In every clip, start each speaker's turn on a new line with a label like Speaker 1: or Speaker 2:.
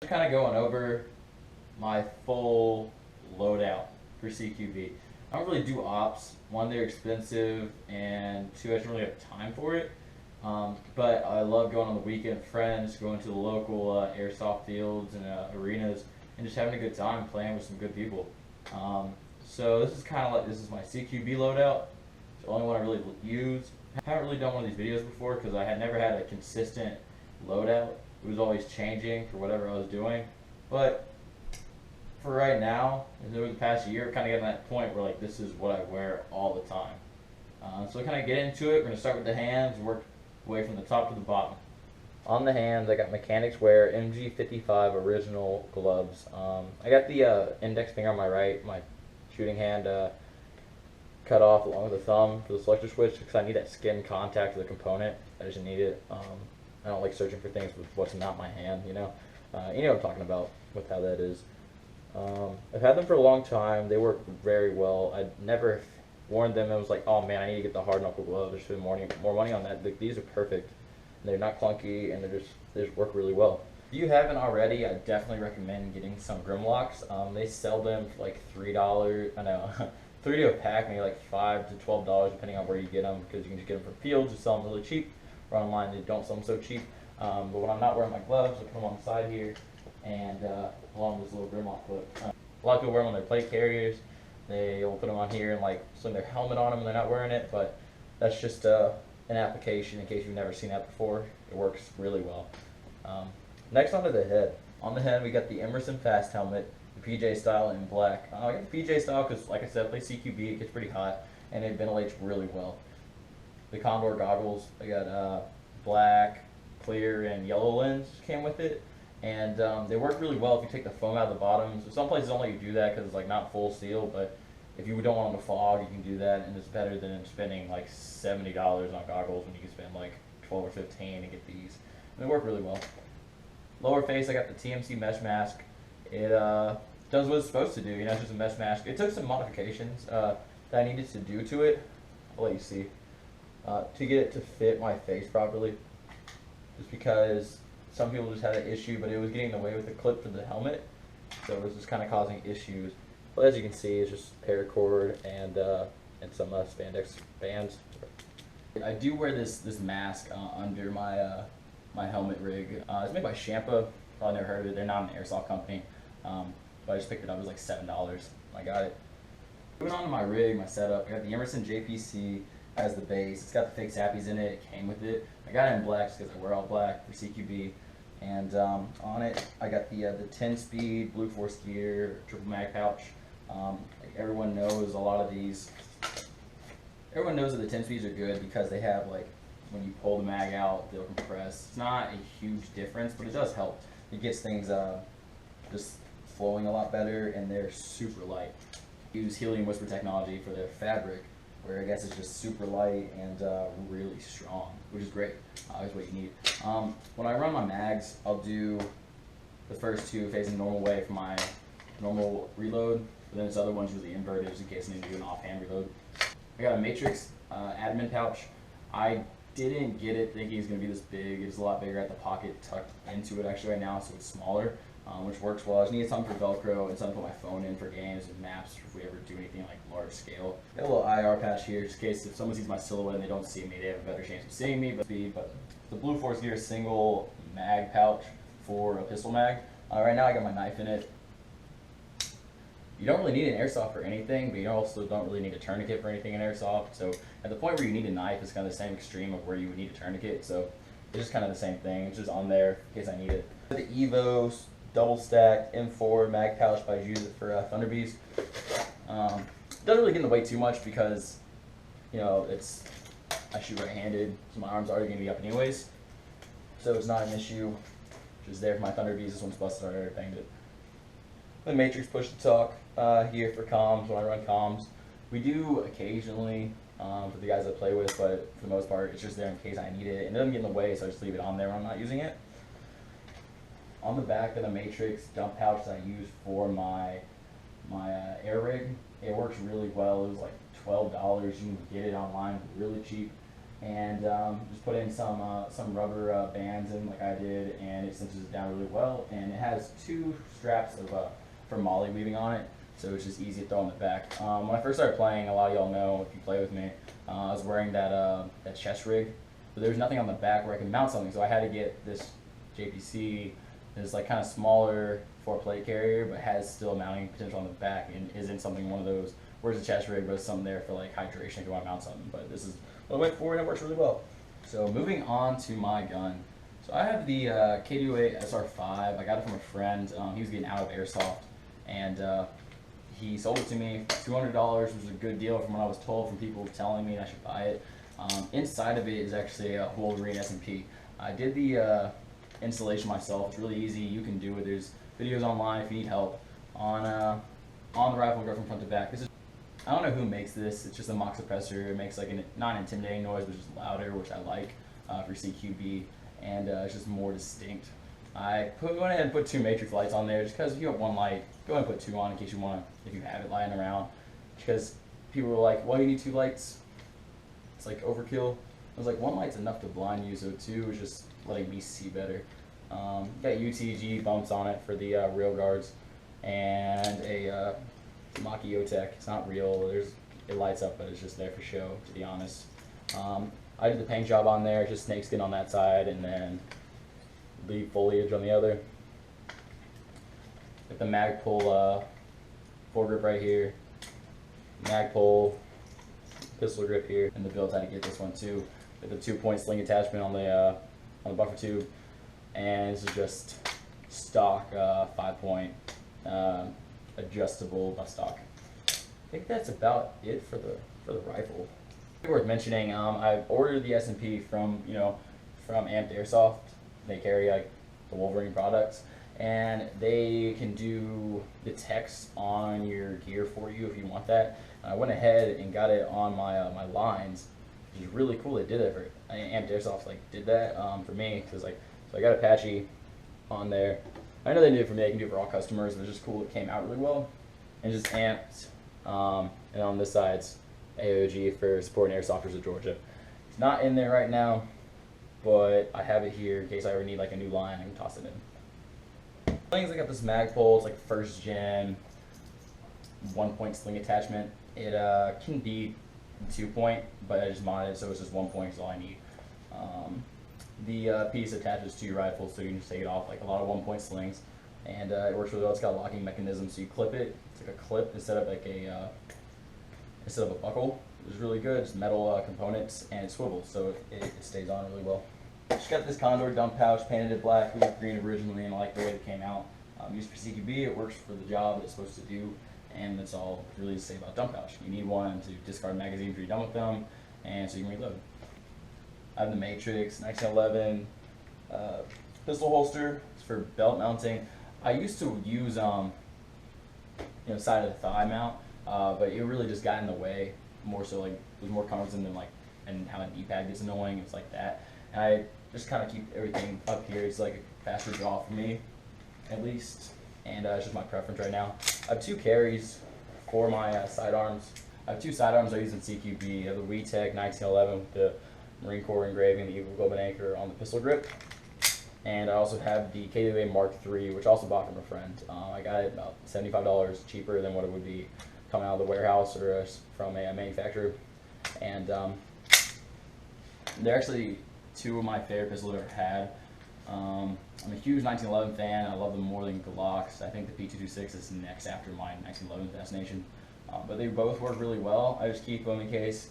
Speaker 1: Just kind of going over my full loadout for CQB. I don't really do ops. One, they're expensive, and two, I don't really have time for it. But I love going on the weekend with friends, going to the local airsoft fields and arenas, and just having a good time playing with some good people. So this is kind of like, this is my CQB loadout. It's the only one I really use. I haven't really done one of these videos before because I had never had a consistent loadout. It was always changing for whatever I was doing. But for right now, over the past year, kind of getting to that point where like this is what I wear all the time. So kind of get into it. We're gonna start with the hands, work way from the top to the bottom. On the hands, I got Mechanics Wear MG55 original gloves. I got the index finger on my right, my shooting hand cut off along with the thumb for the selector switch because I need that skin contact with the component. I just need it. I don't like searching for things with what's not my hand, you know. You know what I'm talking about with how that is. I've had them for a long time. They work very well. I never worn them and was like, oh man, I need to get the hard knuckle gloves. I should spend more money on that. These are perfect. They're not clunky and they just work really well. If you haven't already, I definitely recommend getting some Grimlocks. They sell them for like $3. I know, 3 to a pack, maybe like $5 to $12 depending on where you get them, because you can just get them from fields who sell them really cheap, or online they don't sell them so cheap. But when I'm not wearing my gloves, I put them on the side here, and along with this little Grimlock clip. A lot of people wear them on their plate carriers. They will put them on here and like sling their helmet on them and they're not wearing it, but that's just an application in case you've never seen that before. It works really well. Next, onto the head. On the head, we got the Emerson Fast helmet, the PJ style in black. I got the PJ style because, like I said, I play CQB, it gets pretty hot, and it ventilates really well. The Condor goggles, I got black, clear, and yellow lens came with it, and they work really well if you take the foam out of the bottom. So some places don't let you do that because it's like not full seal, but if you don't want them to fog, you can do that, and it's better than spending like $70 on goggles when you can spend like 12 or 15 and get these. And they work really well. Lower face, I got the TMC mesh mask. It does what it's supposed to do. You know, it's just a mesh mask. It took some modifications that I needed to do to it. I'll let you see. To get it to fit my face properly. Just because some people just had an issue, but it was getting in the way with the clip for the helmet. So it was just kind of causing issues. But as you can see, it's just paracord and some spandex bands. I do wear this mask under my my helmet rig. It's made by Champa. Probably never heard of it. They're not an airsoft company, but I just picked it up. It was like $7. I got it. Moving on to my rig, my setup. I got the Emerson JPC as the base. It's got the fake zappies in it. It came with it. I got it in black because I wear all black for CQB. And on it, I got the 10-speed Blue Force gear triple mag pouch. Like everyone knows, a lot of these. Everyone knows that the 10 speeds are good because they have like, when you pull the mag out, they'll compress. It's not a huge difference, but it does help. It gets things just flowing a lot better, and they're super light. Use helium whisper technology for their fabric, where I guess it's just super light and really strong, which is great. Is what you need. When I run my mags, I'll do the first two facing the normal way for my normal reload, but then this other one's usually inverted just in case I need to do an offhand reload. I got a Matrix admin pouch. I didn't get it thinking it's going to be this big. It's a lot bigger at the pocket tucked into it actually right now, so it's smaller, which works well. I just needed something for Velcro and something to put my phone in for games and maps if we ever do anything like large scale. Got a little IR patch here just in case if someone sees my silhouette and they don't see me, they have a better chance of seeing me. But the Blue Force Gear single mag pouch for a pistol mag. Right now I got my knife in it. You don't really need an airsoft for anything, but you also don't really need a tourniquet for anything in airsoft. So at the point where you need a knife, it's kind of the same extreme of where you would need a tourniquet. So it's just kind of the same thing. It's just on there in case I need it. The Evo double stacked M4 mag pouch, but I use it for Thunder Beast. Doesn't really get in the way too much because, you know, I shoot right-handed, so my arm's already gonna be up anyways. So it's not an issue. Just there for my Thunder Beast. This one's busted already. I banged it. The Matrix push to talk here for comms when I run comms. We do occasionally for the guys I play with, but for the most part it's just there in case I need it. And it doesn't get in the way, so I just leave it on there when I'm not using it. On the back of the Matrix dump pouch that I use for my air rig, it works really well. It was like $12. You can get it online really cheap. and just put in some rubber bands in like I did, and it cinches it down really well. And it has 2 straps of for molly weaving on it, so it's just easy to throw in the back. When I first started playing, a lot of y'all know if you play with me, I was wearing that chest rig, but there was nothing on the back where I could mount something, so I had to get this JPC, this like kind of smaller 4-plate carrier, but has still mounting potential on the back and isn't something one of those where's the chest rig, but it's something there for like hydration if you want to mount something. But this is what I went for, and it works really well. So moving on to my gun. So I have the KDOA SR5. I got it from a friend. He was getting out of airsoft, and he sold it to me for $200, which was a good deal from what I was told from people telling me I should buy it. Inside of it is actually a Wolverine S&P. I did the installation myself. It's really easy. You can do it. There's videos online if you need help on the rifle. Go from front to back. This is, I don't know who makes this. It's just a mock suppressor. It makes like a non-intimidating noise, but just louder, which I like for CQB, and it's just more distinct. I went ahead and put 2 matrix lights on there just because if you have 1 light, go ahead and put 2 on in case you want to, if you have it lying around. Because people were like, "Why do you need 2 lights? It's like overkill." I was like, 1 light's enough to blind you, so 2 is just letting me see better. Got UTG bumps on it for the rail guards, and a Mach EOTech. It's not real. It lights up, but it's just there for show, to be honest. I did the paint job on there, just snakeskin on that side, and then leaf foliage on the other. Got the Magpul foregrip right here, Magpul pistol grip here, and the build how to get this one too. With the 2-point sling attachment on the buffer tube, and this is just stock 5-point adjustable butt stock. I think that's about it for the rifle. Worth mentioning, I ordered the S&P from Amped Airsoft. They carry like the Wolverine products, and they can do the text on your gear for you if you want that. And I went ahead and got it on my lines, which is really cool. They did that for Amped Airsoft. Like did that for me because so I got Apache on there. I know they did it for me. I can do it for all customers. But it's just cool. It came out really well, and just Amped. And on this side, it's AOG for supporting airsofters of Georgia. It's not in there right now, but I have it here in case I ever need like a new line. I can toss it in. Things I got this Magpul. It's like 1st gen 1-point sling attachment. It can be 2-point, but I just modded it so it's just 1 point is all I need. The piece attaches to your rifle, so you can just take it off like a lot of 1-point slings, and it works really well. It's got a locking mechanism, so you clip it. It's like a clip instead of a buckle. It's really good. It's metal components, and it swivels, so it stays on really well. Just got this Condor dump pouch, painted it black. We got green originally, and I like the way it came out. Used for CQB, it works for the job it's supposed to do, and that's all really to say about dump pouch. You need one to discard magazines when you're done with them, and so you can reload. I have the Matrix 1911 pistol holster. It's for belt mounting. I used to use side of the thigh mount, but it really just got in the way. More so like it was more cumbersome than like, and how an E-pad gets annoying. It's like that, and I just kind of keep everything up here. It's like a faster draw for me, at least, and it's just my preference right now. I have 2 carries for my sidearms. I have 2 sidearms I use in CQB. I have the WeTech 1911 with the Marine Corps engraving, the Eagle Globin anchor on the pistol grip. And I also have the KDOA Mark III, which I also bought from a friend. I got it about $75 cheaper than what it would be coming out of the warehouse or from a manufacturer. And they're actually 2 of my favorite pistols I've ever had. I'm a huge 1911 fan. I love them more than Glocks. I think the P226 is next after my 1911 fascination. But they both work really well. I just keep them in case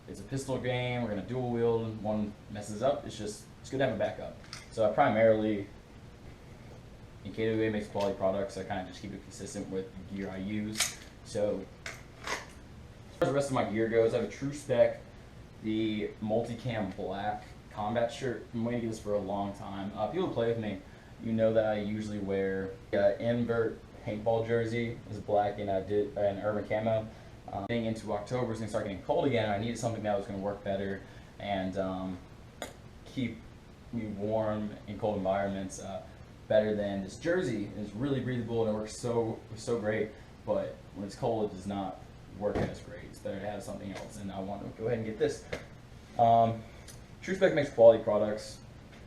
Speaker 1: it's a pistol game, we're going to dual wield, and one messes up. It's good to have a backup. So I primarily, in KWA makes quality products, I kind of just keep it consistent with the gear I use. So as far as the rest of my gear goes, I have a true spec, the multicam black combat shirt. I'm waiting to get this for a long time. People who play with me, you know that I usually wear invert paintball jersey. It's black and I did an urban camo. Getting into October, it's going to start getting cold again. I needed something that was going to work better and keep me warm in cold environments better than this jersey. It's really breathable and it works so great, but when it's cold it does not work as great. It's better to have something else, and I want to go ahead and get this. TrueSpec makes quality products.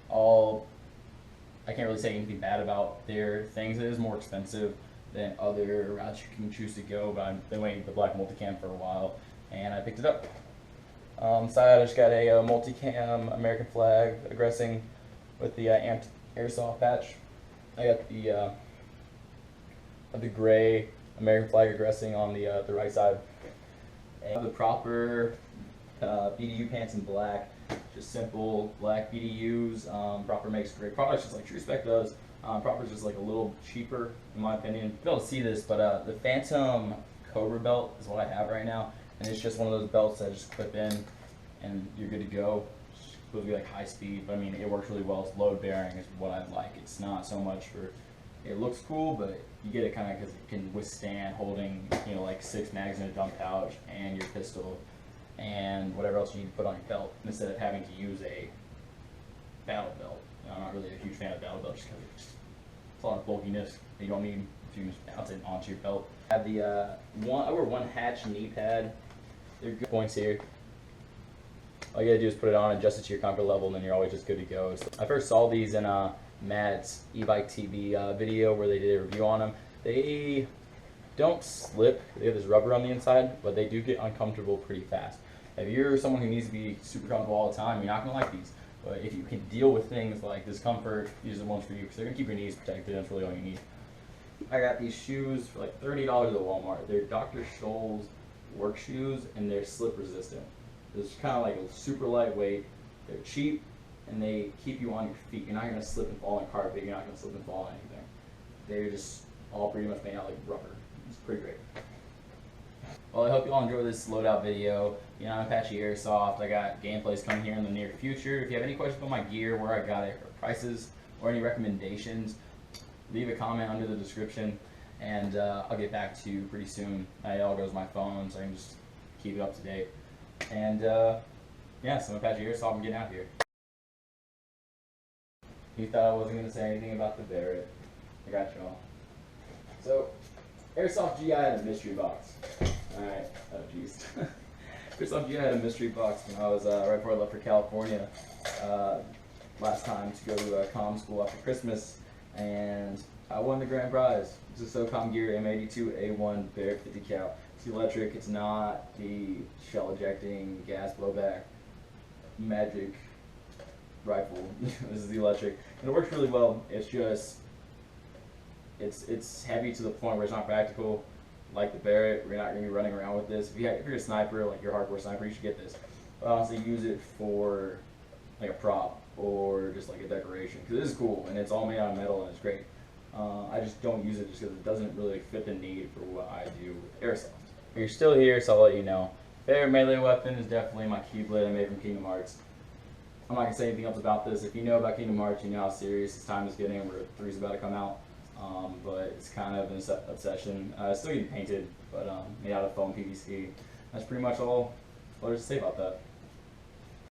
Speaker 1: I can't really say anything bad about their things. It is more expensive than other routes you can choose to go, but I've been waiting for the black multicam for a while, and I picked it up. Side I just got a multicam American flag aggressing with the APACHE AIRSOFT patch. I got the gray American flag aggressing on the right side. And the proper BDU pants in black, just simple black BDUs. Proper makes great products just like TrueSpec does. Proper is just like a little cheaper in my opinion. You'll be able to see this, but the Phantom Cobra belt is what I have right now, and it's just one of those belts that just clip in and you're good to go. It's supposed to be like high speed, but I mean it works really well. It's load bearing is what I like. It's not so much for, it looks cool, but you get it kind of because it can withstand holding, you know, like 6 mags in a dump pouch and your pistol and whatever else you need to put on your belt instead of having to use a battle belt. You know, I'm not really a huge fan of battle belts just because it's a lot of bulkiness that you don't need if you just bounce it onto your belt. I have the over one hatch knee pad. They're good points here. All you gotta do is put it on, adjust it to your comfort level, and then you're always just good to go. So I first saw these in Matt's e-bike TV video where they did a review on them. They don't slip. They have this rubber on the inside, but they do get uncomfortable pretty fast. If you're someone who needs to be super comfortable all the time, you're not gonna like these. But if you can deal with things like discomfort, these are the ones for you because they're gonna keep your knees protected. That's really all you need. I got these shoes for like $30 at Walmart. They're Dr. Scholl's work shoes, and they're slip resistant. It's kind of like a super lightweight. They're cheap, and they keep you on your feet. You're not gonna slip and fall on carpet. You're not gonna slip and fall on anything. They're just all pretty much made out like rubber. It's pretty great. Well, I hope you all enjoyed this loadout video. You know, APACHE AIRSOFT. I got gameplays coming here in the near future. If you have any questions about my gear, where I got it, or prices, or any recommendations, leave a comment under the description, and I'll get back to you pretty soon. It all goes to my phone, so I can just keep it up to date. And yeah, so APACHE AIRSOFT, I'm getting out here. You thought I wasn't going to say anything about the Barrett. I got you all. So, Airsoft GI had a mystery box. Alright, oh jeez. Airsoft GI had a mystery box when I was right before I left for California last time to go to comm school after Christmas, and I won the grand prize. It's a SOCOM Gear M82A1 Barrett 50 cal. It's electric. It's not the shell ejecting gas blowback magic rifle. This is the electric, and it works really well. It's just it's heavy to the point where it's not practical. Like the Barrett, we're not going to be running around with this. If you're a sniper, like you're a hardcore sniper, you should get this. But honestly, use it for like a prop or just like a decoration because it is cool and it's all made out of metal and it's great. I just don't use it just because it doesn't really fit the need for what I do with airsoft. If you're still here, so I'll let you know. Favorite melee weapon is definitely my Q-Blade I made from Kingdom Hearts. I'm not going to say anything else about this. If you know about Kingdom Hearts, you know how serious this time is getting. Where 3's about to come out. But it's kind of an obsession. It's still getting painted, but made out of foam PVC. That's pretty much all there's to say about that.